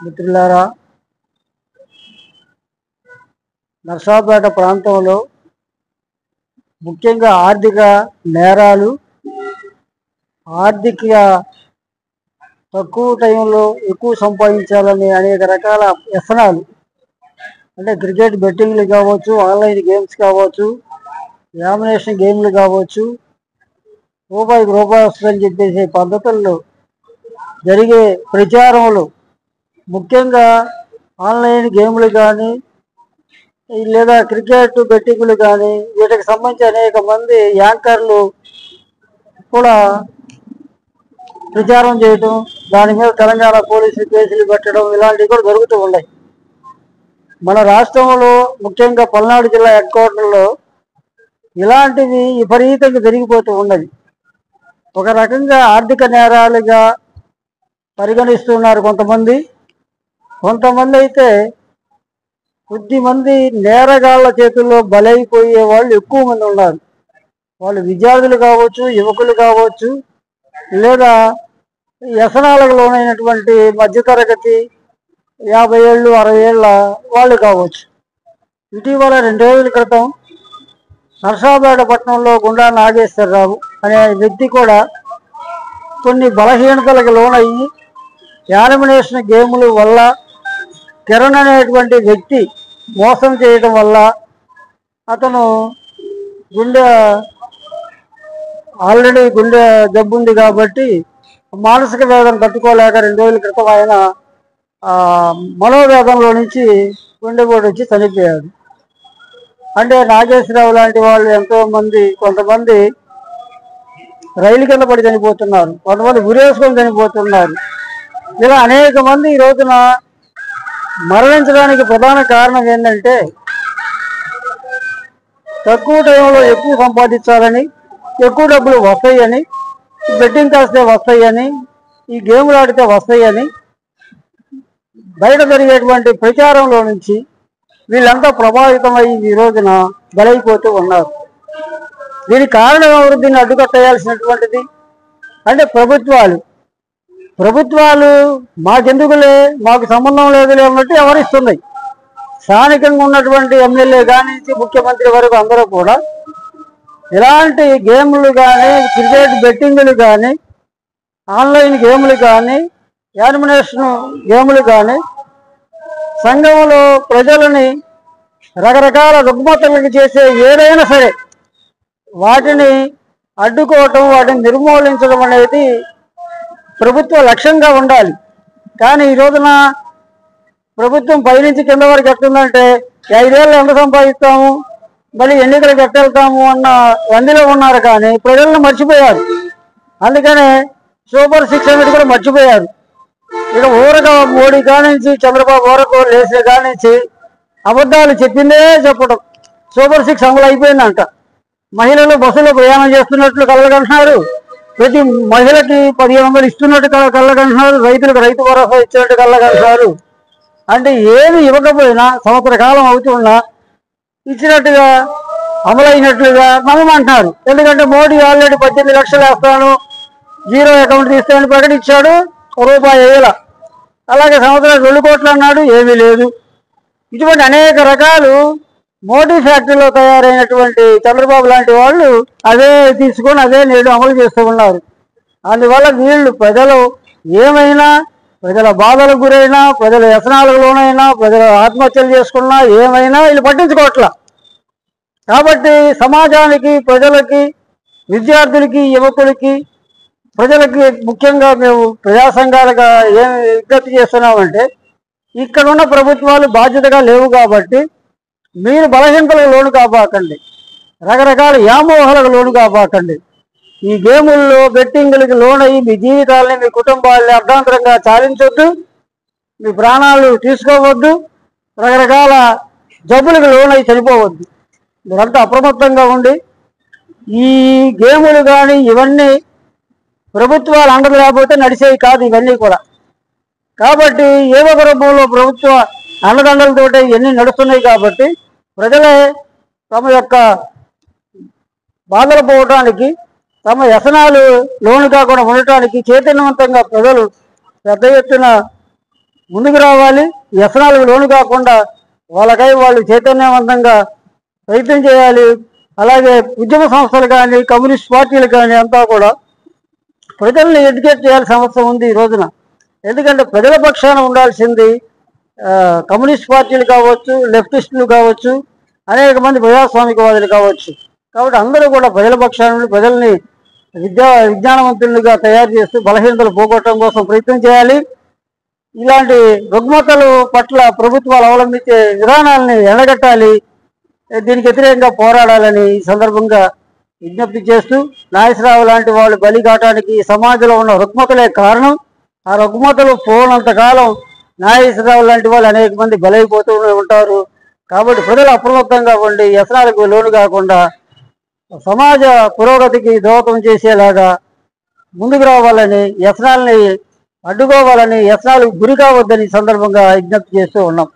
మిత్రులారా, నర్సాపేట ప్రాంతంలో ముఖ్యంగా ఆర్థిక నేరాలు, ఆర్థిక తక్కువ టైంలో ఎక్కువ సంపాదించాలని అనేక రకాల వ్యసనాలు, అంటే క్రికెట్ బెట్టింగ్లు కావచ్చు, ఆన్లైన్ గేమ్స్ కావచ్చు, లామినేషన్ గేమ్లు కావచ్చు, రూపాయికి రూపాయి వస్తుందని చెప్పేసి పద్ధతుల్లో జరిగే ప్రచారములు, ముఖ్యంగా ఆన్లైన్ గేమ్లు కానీ లేదా క్రికెట్ బెట్టింగ్లు కానీ వీటికి సంబంధించి అనేక మంది యాంకర్లు కూడా ప్రచారం చేయటం, దాని మీద తెలంగాణ పోలీసులు కేసులు పెట్టడం ఇలాంటివి కూడా జరుగుతూ ఉన్నాయి. మన రాష్ట్రంలో ముఖ్యంగా పల్నాడు జిల్లా హెడ్ క్వార్టర్లో ఇలాంటివి విపరీతంగా జరిగిపోతూ ఉన్నది. ఒక రకంగా ఆర్థిక నేరాలుగా పరిగణిస్తున్నారు కొంతమంది. కొంతమంది అయితే కొద్దిమంది నేరగాళ్ల చేతుల్లో బలైపోయే వాళ్ళు ఎక్కువ మంది ఉన్నారు. వాళ్ళు విద్యార్థులు కావచ్చు, యువకులు కావచ్చు, లేదా వ్యసనాలకు లోనైనటువంటి మధ్యతరగతి 50 ఏళ్ళు 60 ఏళ్ళ వాళ్ళు కావచ్చు. ఇటీవల 2 రోజుల క్రితం నర్సాపేట పట్టణంలో గుండా నాగేశ్వరరావు అనే వ్యక్తి కూడా కొన్ని బలహీనతలకు లోనయ్యి యానిమినేషన్ గేముల వల్ల కిరణ్ అనేటువంటి వ్యక్తి మోసం చేయడం వల్ల అతను ఆల్రెడీ గుండె జబ్బు ఉంది కాబట్టి మానసిక వేదన తట్టుకోలేక 2 రోజుల క్రితం ఆయన మనోవేదనలో నుంచి గుండెపోటు వచ్చి చనిపోయాడు. అంటే నాగేశ్వరరావు లాంటి వాళ్ళు ఎంతోమంది, కొంతమంది రైలు కింద పడి చనిపోతున్నారు, కొంతమంది ఉరేసుకొని చనిపోతున్నారు. ఇలా అనేక మంది ఈ రోజున మరణించడానికి ప్రధాన కారణం ఏంటంటే తక్కువ టైంలో ఎక్కువ సంపాదించాలని, ఎక్కువ డబ్బులు వస్తాయని, బెట్టింగ్ కాస్తే వస్తాయని, ఈ గేమ్లు ఆడితే వస్తాయని బయట జరిగేటువంటి ప్రచారంలో నుంచి వీళ్ళంతా ప్రభావితమై ఈ రోజున బలైపోతూ ఉన్నారు. దీనికి కారణం ఎవరు? దీన్ని అడ్డుకట్టేయాల్సినటువంటిది అంటే ప్రభుత్వాలు మాకెందుకులే, మాకు సంబంధం లేదులే అన్నట్టు ఎవరిస్తున్నాయి. స్థానికంగా ఉన్నటువంటి ఎమ్మెల్యే కానీ ముఖ్యమంత్రి వరకు అందరూ కూడా ఇలాంటి గేమ్లు కానీ, క్రికెట్ బెట్టింగ్లు కానీ, ఆన్లైన్ గేమ్లు కానీ, యానిమినేషన్ గేమ్లు కానీ సంఘంలో ప్రజలని రకరకాల రుగ్మతలకు చేసే ఏదైనా సరే వాటిని అడ్డుకోవటం, వాటిని నిర్మూలించడం అనేది ప్రభుత్వ లక్ష్యంగా ఉండాలి. కానీ ఈ రోజున ప్రభుత్వం పైనుంచి కింద వరకు ఎట్టుందంటే 5 ఏళ్ళు ఎంత సంపాదిస్తాము, మళ్ళీ ఎన్నికలకు ఎట్టెళ్తాము అన్న వందిలో ఉన్నారు. కానీ ప్రజలను మర్చిపోయారు. అందుకనే సూపర్ 6 అనేది కూడా మర్చిపోయారు. ఇక ఊరగా మోడీ కానించి చంద్రబాబు వరకు లేచిన కానించి అబద్ధాలు చెప్పిందే చెప్పడం. సూపర్ 6 అమలు అయిపోయిందంట. మహిళలు బస్సులో ప్రయాణం చేస్తున్నట్లు కళ్ళగంటున్నారు, ప్రతి మహిళకి 1500 ఇస్తున్నట్టు కళ్ళగంటున్నారు, రైతులకు రైతు భరోసా ఇచ్చినట్టు కళ్ళగంటున్నారు. అంటే ఏమి ఇవ్వకపోయినా సంవత్సర కాలం అవుతున్నా ఇచ్చినట్టుగా అమలైనట్లుగా నమ్మమంటున్నారు. ఎందుకంటే మోడీ ఆల్రెడీ 18 లక్షలు వేస్తాను, 0 అకౌంట్ తీస్తానని ప్రకటించాడు, రూపాయి వేయాల. అలాగే సంవత్సరాలు 2 కోట్లు అన్నాడు, ఏమీ లేదు. ఇటువంటి అనేక రకాలు మోడీ ఫ్యాక్టరీలో తయారైనటువంటి చంద్రబాబు లాంటి వాళ్ళు అదే తీసుకొని అదే నేడు అమలు చేస్తూ ఉన్నారు. అందువల్ల వీళ్ళు ప్రజలు ఏమైనా, ప్రజల బాధలకు గురైనా, ప్రజల వ్యసనాలకు లోనైనా, ప్రజల ఆత్మహత్యలు చేసుకున్నా ఏమైనా వీళ్ళు పట్టించుకోవట్లా. కాబట్టి సమాజానికి, ప్రజలకి, విద్యార్థులకి, యువకులకి, ప్రజలకి ముఖ్యంగా మేము ప్రజా సంఘాలుగా ఏమి విజ్ఞప్తి చేస్తున్నామంటే, ఇక్కడ ఉన్న ప్రభుత్వాలు బాధ్యతగా లేవు కాబట్టి మీరు బలహీనతలకు లోను కాపాకండి, రకరకాల వ్యామోహాలకు లోను కాపాకండి. ఈ గేముల్లో బెట్టింగులకి లోనయ్యి మీ జీవితాలని, మీ కుటుంబాలని అర్ధాంతరంగా చాలించొద్దు, మీ ప్రాణాలు తీసుకోవద్దు, రకరకాల జబ్బులకు లోనయ్యి చనిపోవద్దు. మీరంతా అప్రమత్తంగా ఉండి ఈ గేములు కానీ ఇవన్నీ ప్రభుత్వాలు అండలు లేకపోతే నడిచేవి కాదు ఇవన్నీ కూడా. కాబట్టి ఏదో ఒక రూపంలో ప్రభుత్వ అండదండలతోటి ఇవన్నీ నడుస్తున్నాయి. కాబట్టి ప్రజలే తమ యొక్క బాధలు పోవటానికి, తమ వ్యసనాలు లోను కాకుండా ఉండటానికి చైతన్యవంతంగా ప్రజలు పెద్ద ఎత్తున ముందుకు రావాలి. వ్యసనాలకు లోను కాకుండా వాళ్ళకై వాళ్ళు చైతన్యవంతంగా ప్రయత్నం చేయాలి. అలాగే ఉద్యమ సంస్థలు కానీ కమ్యూనిస్ట్ పార్టీలు కానీ అంతా కూడా ప్రజల్ని ఎడ్యుకేట్ చేయాల్సిన అవసరం ఉంది ఈ రోజున. ఎందుకంటే ప్రజల పక్షాన ఉండాల్సింది కమ్యూనిస్ట్ పార్టీలు కావచ్చు, లెఫ్టిస్టులు కావచ్చు, అనేక మంది ప్రజాస్వామికవాదులు కావచ్చు. కాబట్టి అందరూ కూడా ప్రజల పక్షాన ప్రజల్ని విజ్ఞానవంతులుగా తయారు చేస్తూ బలహీనతలు పోగొట్టడం కోసం ప్రయత్నం చేయాలి. ఇలాంటి రుగ్మతల పట్ల ప్రభుత్వాలు అవలంబించే విధానాలని ఎండగట్టాలి. దీనికి వ్యతిరేకంగా పోరాడాలని ఈ సందర్భంగా విజ్ఞప్తి చేస్తూ, నాగేశ్వరరావు లాంటి వాళ్ళు బలి కావడానికి సమాజంలో ఉన్న రుగ్మతలే కారణం. ఆ రుగ్మతలు పోనంతకాలం నాగేశ్వరరావు లాంటి వాళ్ళు అనేక మంది బలైపోతూ ఉంటారు. కాబట్టి ప్రజలు అప్రమత్తంగా ఉండి వ్యసనాలకు లోను కాకుండా సమాజ పురోగతికి దోహదం చేసేలాగా ముందుకు రావాలని, వ్యసనాలని అడ్డుకోవాలని, వ్యసనాలకు గురి కావద్దని సందర్భంగా విజ్ఞప్తి చేస్తూ ఉన్నాం.